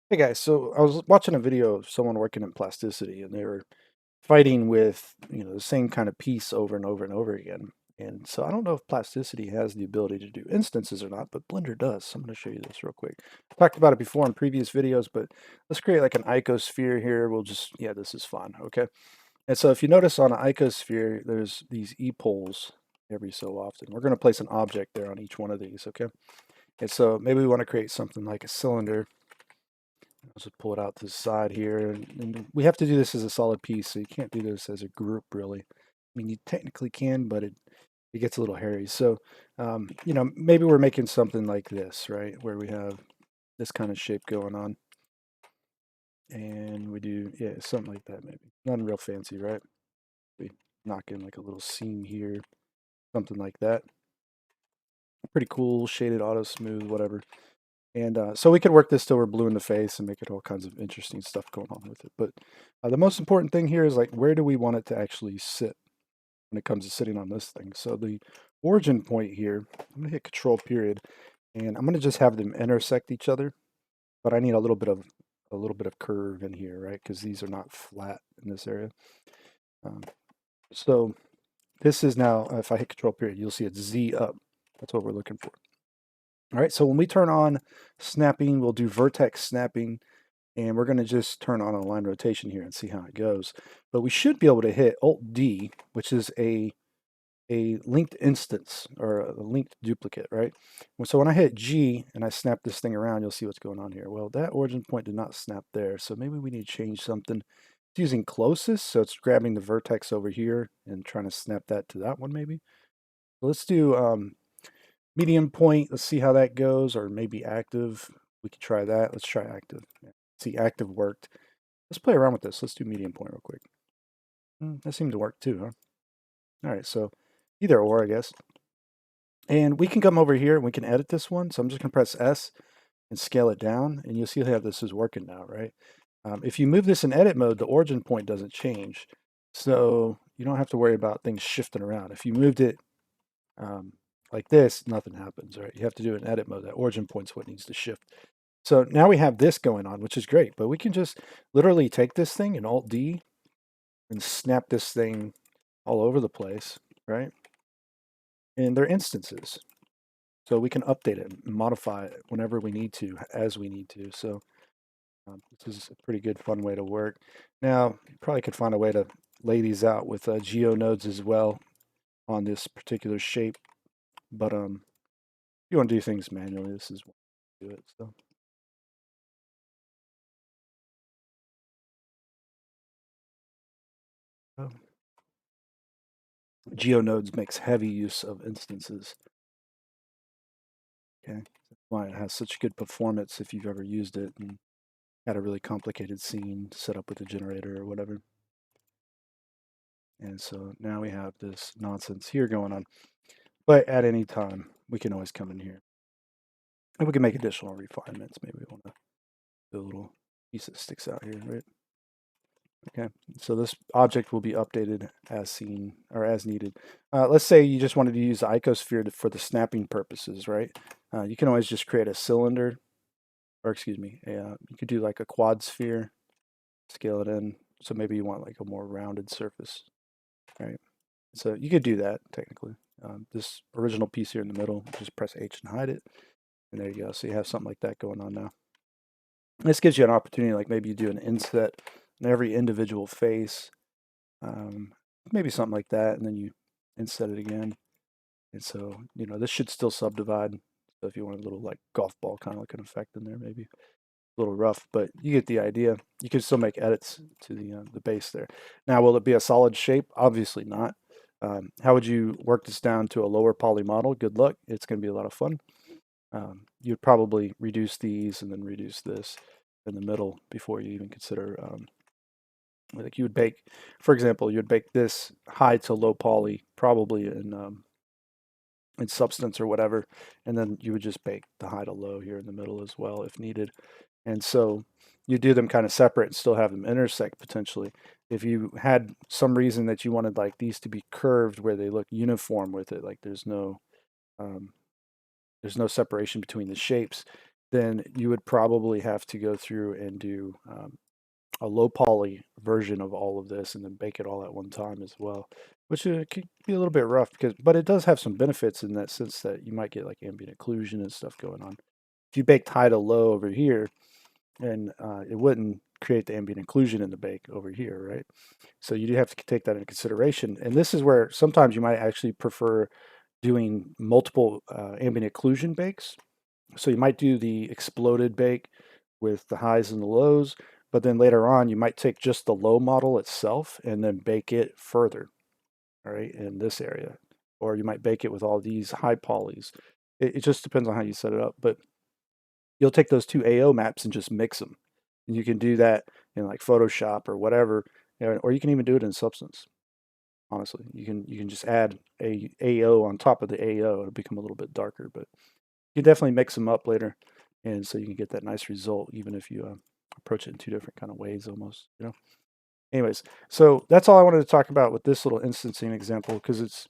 Hey guys, so I was watching a video of someone working in plasticity and they were fighting with, the same kind of piece over and over and over again. And so I don't know if plasticity has the ability to do instances or not, but Blender does. So I'm going to show you this real quick. Talked about it before in previous videos, but let's create like an icosphere here. We'll just, yeah, this is fun. Okay. And so if you notice on an icosphere, there's these e-poles every so often. We're going to place an object there on each one of these. Okay. And so maybe we want to create something like a cylinder. I'll just pull it out to the side here. And we have to do this as a solid piece, so you can't do this as a group, really. I mean, you technically can, but it gets a little hairy. So, maybe we're making something like this, right? Where we have this kind of shape going on. And we do, yeah, something like that, maybe. Nothing real fancy, right? We knock in like a little seam here, something like that. Pretty cool, shaded, auto smooth, whatever. And so we could work this till we're blue in the face and make it all kinds of interesting stuff going on with it. But the most important thing here is like, where do we want it to actually sit when it comes to sitting on this thing? So the origin point here, I'm gonna hit Control period, and I'm gonna just have them intersect each other. But I need a little bit of curve in here, right? Because these are not flat in this area. Um, so this is now, if I hit Control period, you'll see it's Z up. That's what we're looking for. All right, so when we turn on snapping, we'll do vertex snapping, and we're going to just turn on align rotation here and see how it goes. But we should be able to hit Alt D, which is a linked instance or a linked duplicate, right? So when I hit G and I snap this thing around, you'll see what's going on here. Well, that origin point did not snap there, so maybe we need to change something. It's using closest, so it's grabbing the vertex over here and trying to snap that to that one maybe. So let's do medium point, let's see how that goes, or maybe active. We could try that. Let's try active. Yeah. See, active worked. Let's play around with this. Let's do medium point real quick. That seemed to work too, huh? All right, so either or, I guess. And we can come over here and we can edit this one. So I'm just gonna press S and scale it down, and you'll see how this is working now, right? If you move this in edit mode, the origin point doesn't change. So you don't have to worry about things shifting around. If you moved it um, like this, nothing happens, right? You have to do it in edit mode. That origin point's what needs to shift. So now we have this going on, which is great, but we can just literally take this thing and Alt D and snap this thing all over the place, right? And they're instances. So we can update it and modify it whenever we need to, as we need to. So this is a pretty good, fun way to work. Now, you probably could find a way to lay these out with geo nodes as well on this particular shape. But if you want to do things manually, this is one way to do it. So. GeoNodes makes heavy use of instances. Okay, that's why it has such good performance if you've ever used it and had a really complicated scene set up with a generator or whatever. And so now we have this nonsense here going on. But at any time, we can always come in here. And we can make additional refinements. Maybe we want to do a little piece that sticks out here, right? Okay, so this object will be updated as seen or as needed. Let's say you just wanted to use the icosphere for the snapping purposes, right? You can always just create a cylinder, or excuse me, you could do like a quad sphere, scale it in. So maybe you want like a more rounded surface, right? So you could do that technically. This original piece here in the middle, just press H and hide it. And there you go. So you have something like that going on now. This gives you an opportunity, like maybe you do an inset in every individual face, maybe something like that, and then you inset it again. And so, this should still subdivide. So if you want a little like golf ball kind of looking effect in there, maybe a little rough, but you get the idea. You can still make edits to the base there. Now, will it be a solid shape? Obviously not. How would you work this down to a lower poly model? Good luck. It's going to be a lot of fun. You'd probably reduce these and then reduce this in the middle before you even consider like you would bake, for example, you would bake this high to low poly probably in substance or whatever, and then you would just bake the high to low here in the middle as well if needed. And so you do them kind of separate and still have them intersect potentially. If you had some reason that you wanted like these to be curved where they look uniform with it, like there's no separation between the shapes, then you would probably have to go through and do a low poly version of all of this and then bake it all at one time as well, which could be a little bit rough but it does have some benefits in that sense that you might get like ambient occlusion and stuff going on. If you baked high to low over here, and it wouldn't create the ambient occlusion in the bake over here, right? So you do have to take that into consideration. And this is where sometimes you might actually prefer doing multiple ambient occlusion bakes. So you might do the exploded bake with the highs and the lows, but then later on you might take just the low model itself and then bake it further, all right, in this area. Or you might bake it with all these high polys. It just depends on how you set it up. But you'll take those two AO maps and just mix them. And you can do that in like Photoshop or whatever, or you can even do it in Substance. Honestly, you can just add a AO on top of the AO. It'll become a little bit darker, but you definitely mix them up later, and so you can get that nice result even if you approach it in two different kind of ways almost. Anyways, so that's all I wanted to talk about with this little instancing example because it's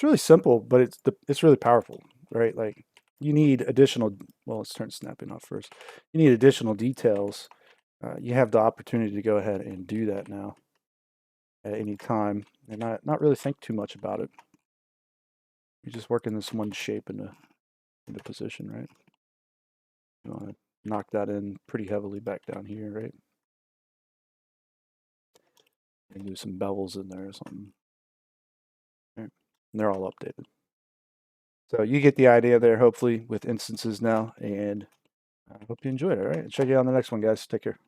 really simple, but it's really powerful, right? Like you need additional. Well, let's turn snapping off first. You need additional details. You have the opportunity to go ahead and do that now at any time, and not really think too much about it. You're just working this one shape into position, right? You want to knock that in pretty heavily back down here, right? And do some bevels in there or something. Right. And they're all updated. So you get the idea there, hopefully, with instances now, and I hope you enjoyed it. All right, check you out on the next one, guys. Take care.